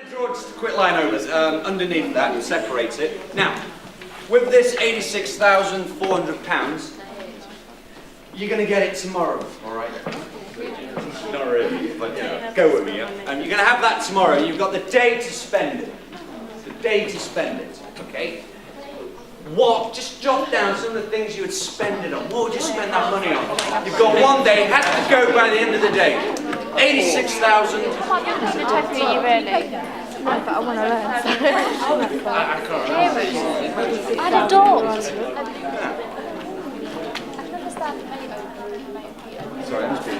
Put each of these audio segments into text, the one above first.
Draw just a quick line over underneath that and separate it. Now, with this £86,400, you're going to get it tomorrow, alright? Not really, but yeah, go with me, yeah? And you're going to have that tomorrow. You've got the day to spend it. The day to spend it, okay? Just jot down some of the things you would spend it on. What would you spend that money on? You've got one day, it has to go by the end of the day. 86,000. You really. No, but I want to learn. I can't remember. I had a dog. Sorry, I must be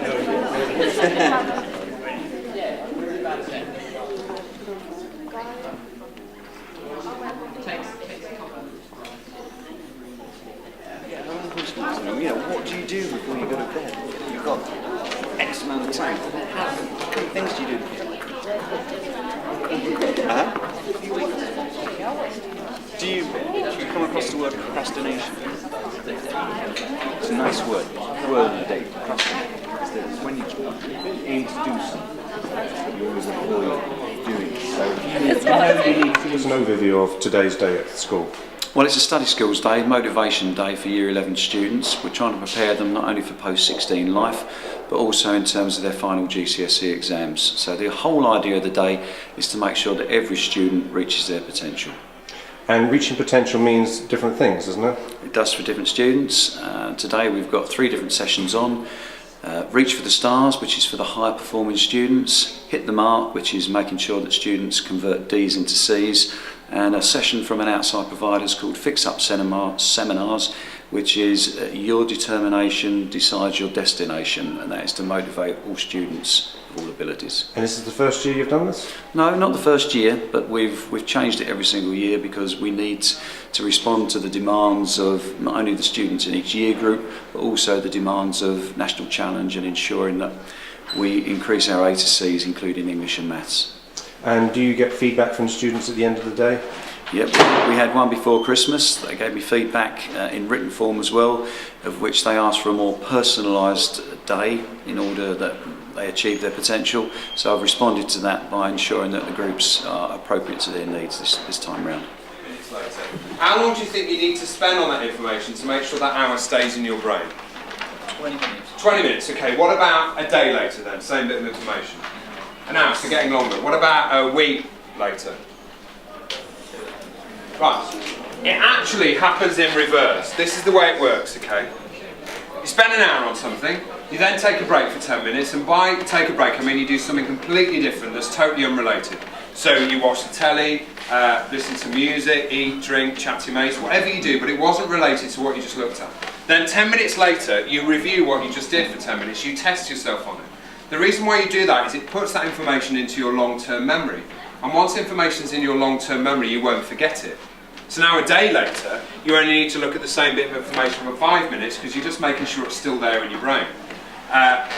what do you do before you go to bed? You've got X amount of time. What kind of things do you do? Do you come across the word procrastination? It's a nice word. Word of the day. Procrastinate. It's when you aim to do something, you always avoid doing it. So you need to give us an overview of today's day at school. Well, it's a study skills day, motivation day for Year 11 students. We're trying to prepare them not only for post-16 life, but also in terms of their final GCSE exams. So the whole idea of the day is to make sure that every student reaches their potential. And reaching potential means different things, doesn't it? It does for different students. Today we've got 3 different sessions on. Reach for the stars, which is for the higher performing students. Hit the mark, which is making sure that students convert D's into C's. And a session from an outside provider called Fix Up Seminars, which is your determination decides your destination, and that is to motivate all students of all abilities. And this is the first year you've done this? No, not the first year, but we've changed it every single year because we need to respond to the demands of not only the students in each year group, but also the demands of National Challenge and ensuring that we increase our A to C's, including English and Maths. And do you get feedback from students at the end of the day? Yep, we had one before Christmas. They gave me feedback in written form as well, of which they asked for a more personalised day in order that they achieve their potential. So I've responded to that by ensuring that the groups are appropriate to their needs this time round. How long do you think you need to spend on that information to make sure that hour stays in your brain? 20 minutes. 20 minutes, okay. What about a day later then? Same bit of information. An hour, so getting longer. What about a week later? Right. It actually happens in reverse. This is the way it works, okay? You spend an hour on something, you then take a break for 10 minutes, and by take a break I mean you do something completely different that's totally unrelated. So you watch the telly, listen to music, eat, drink, chat to your mates, whatever you do, but it wasn't related to what you just looked at. Then 10 minutes later, you review what you just did for 10 minutes, you test yourself on it. The reason why you do that is it puts that information into your long-term memory. And once information's in your long-term memory, you won't forget it. So now a day later, you only need to look at the same bit of information for 5 minutes because you're just making sure it's still there in your brain. A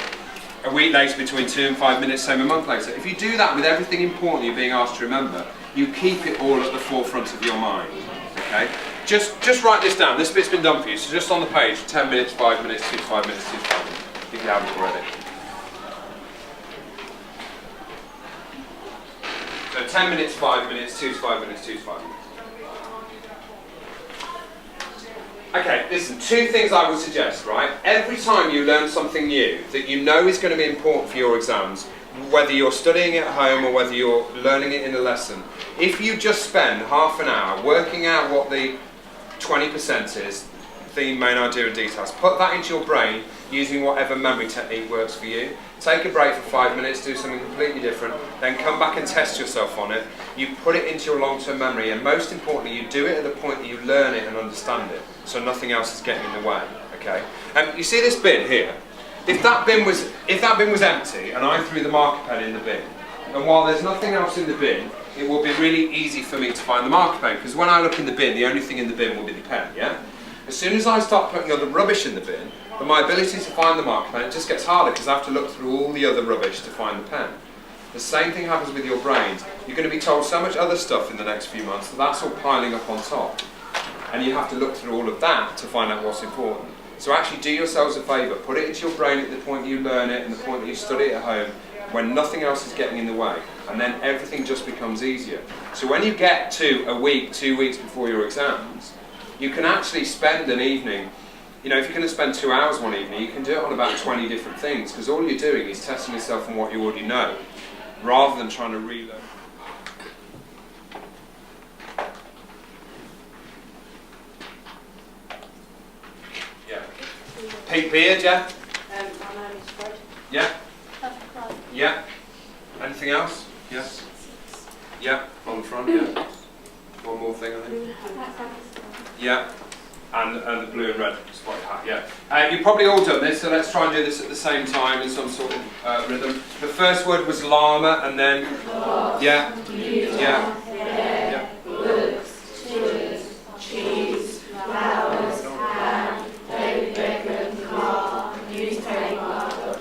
week later, between 2 and 5 minutes, same a month later. If you do that with everything important you're being asked to remember, you keep it all at the forefront of your mind. Okay? Just write this down. This bit's been done for you. So just on the page, 10 minutes, 5 minutes, 2 to 5 minutes, 2 to 5 minutes, if you haven't already. So 10 minutes, 5 minutes, 2 to 5 minutes, 2 to 5 minutes. Okay, listen, 2 things I would suggest, right? Every time you learn something new that you know is going to be important for your exams, whether you're studying it at home or whether you're learning it in a lesson, if you just spend half an hour working out what the 20% is, theme, main idea and details, put that into your brain using whatever memory technique works for you. Take a break for 5 minutes, do something completely different, then come back and test yourself on it. You put it into your long-term memory, and most importantly, you do it at the point that you learn it and understand it, so nothing else is getting in the way. Okay? You see this bin here? If that bin was empty and I threw the marker pen in the bin, and while there's nothing else in the bin, it will be really easy for me to find the marker pen, because when I look in the bin, the only thing in the bin will be the pen. Yeah? As soon as I start putting other rubbish in the bin, but my ability to find the marker pen, it just gets harder because I have to look through all the other rubbish to find the pen. The same thing happens with your brains. You're going to be told so much other stuff in the next few months that that's all piling up on top. And you have to look through all of that to find out what's important. So actually do yourselves a favour, put it into your brain at the point you learn it and the point that you study it at home, when nothing else is getting in the way, and then everything just becomes easier. So when you get to a week, 2 weeks before your exams, you can actually spend an evening, you know, if you're going to spend 2 hours one evening, you can do it on about 20 different things, because all you're doing is testing yourself on what you already know, rather than trying to relearn. Yeah. Pink beard, yeah? My name is Fred. Yeah? Yeah. Anything else? Yeah. Yeah. On the front, yeah. One more thing, I think. Yeah. And the blue and red spotted hat, yeah. You've probably all done this, so let's try and do this at the same time in some sort of rhythm. The first word was llama, and then... Yeah. Yeah. Yeah. Books, shoes, cheese, flowers, ham, David Beckham, car, newspaper,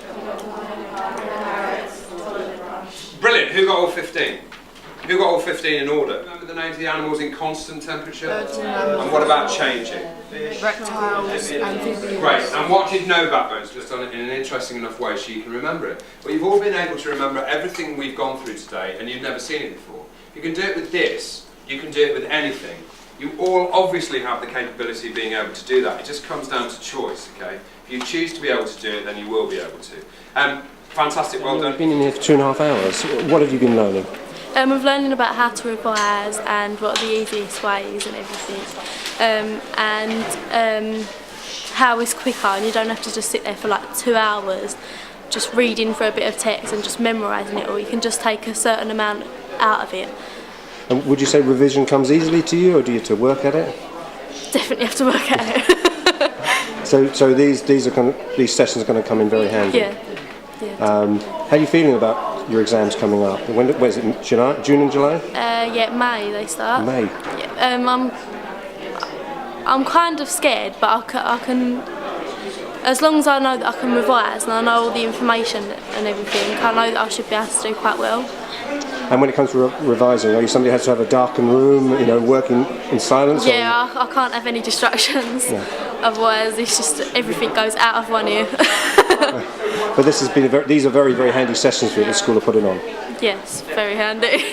carrots, toilet brush. Brilliant. Who got all 15? Who got all 15 in order? Remember the names of the animals in constant temperature? And what about changing? Reptiles and amphibians. Great. And what did No Backbones just done it in an interesting enough way so you can remember it? Well, you've all been able to remember everything we've gone through today, and you've never seen it before. If you can do it with this, you can do it with anything. You all obviously have the capability of being able to do that. It just comes down to choice, okay? If you choose to be able to do it, then you will be able to. Fantastic, well done. You've been in here for 2.5 hours. What have you been learning? We've learning about how to revise and what are the easiest ways and everything, and how it's quicker, and you don't have to just sit there for like 2 hours just reading for a bit of text and just memorising it, or you can just take a certain amount out of it. And would you say revision comes easily to you, or do you have to work at it? Definitely have to work at it. So these sessions are going to come in very handy. Yeah. How are you feeling about your exams coming up? When is it? June and July? Yeah, May they start. May. Yeah, I'm kind of scared, but I can, as long as I know that I can revise and I know all the information and everything, I know that I should be able to do quite well. And when it comes to revising, are you somebody who has to have a darkened room, you know, working in silence? Yeah, I can't have any distractions. Yeah. Otherwise, it's just everything goes out of one ear. But this has been these are very, very handy sessions for you at the school are putting on. Yes, very handy.